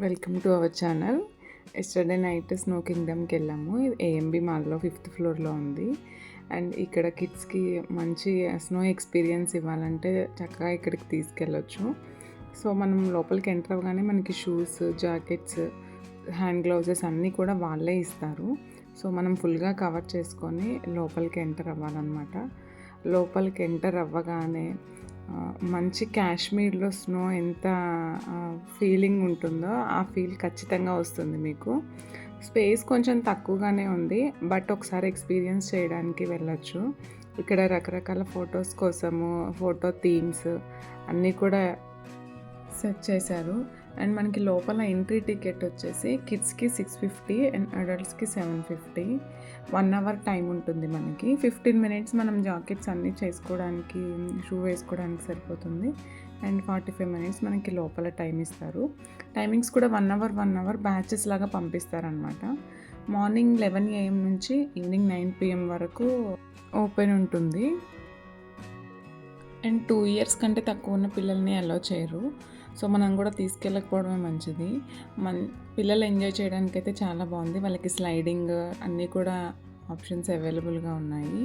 Welcome to our channel. Yesterday night snow కింగ్డమ్కి వెళ్ళాము. ఇది ఏఎంబి మాల్లో 5th ఫ్లోర్లో ఉంది. అండ్ ఇక్కడ కిడ్స్కి మంచి స్నో ఎక్స్పీరియన్స్ ఇవ్వాలంటే చక్కగా ఇక్కడికి తీసుకెళ్ళొచ్చు. సో మనం లోపలికి ఎంటర్ అవ్వగానే మనకి షూస్, జాకెట్స్, హ్యాండ్ గ్లౌజెస్ అన్నీ కూడా వాళ్ళే ఇస్తారు. సో మనం ఫుల్గా కవర్ చేసుకొని లోపలికి ఎంటర్ అవ్వాలన్నమాట. లోపలికి ఎంటర్ అవ్వగానే మంచి కాశ్మీర్లో స్నో ఎంత ఫీలింగ్ ఉంటుందో ఆ ఫీల్ ఖచ్చితంగా వస్తుంది మీకు. స్పేస్ కొంచెం తక్కువగానే ఉంది, బట్ ఒకసారి ఎక్స్పీరియన్స్ చేయడానికి వెళ్ళొచ్చు. ఇక్కడ రకరకాల ఫొటోస్ కోసము ఫోటో థీమ్స్ అన్నీ కూడా సెట్ చేశారు. అండ్ మనకి లోపల ఎంట్రీ టికెట్ వచ్చేసి కిడ్స్కి 650 అండ్ అడల్ట్స్కి 750. 1 అవర్ టైం ఉంటుంది మనకి. 15 మినిట్స్ మనం జాకెట్స్ అన్నీ చేసుకోవడానికి, షూ వేసుకోవడానికి సరిపోతుంది. అండ్ 45 మినిట్స్ మనకి లోపల టైం ఇస్తారు. టైమింగ్స్ కూడా 1 అవర్ బ్యాచెస్ లాగా పంపిస్తారనమాట. మార్నింగ్ 11 AM నుంచి ఈవినింగ్ 9 PM వరకు ఓపెన్ ఉంటుంది. అండ్ 2 ఇయర్స్ కంటే తక్కువ ఉన్న పిల్లల్ని అలౌ చేయరు. సో మనం కూడా తీసుకెళ్ళకపోవడమే మంచిది. పిల్లలు ఎంజాయ్ చేయడానికైతే చాలా బాగుంది. వాళ్ళకి స్లైడింగ్ అన్నీ కూడా ఆప్షన్స్ అవైలబుల్గా ఉన్నాయి.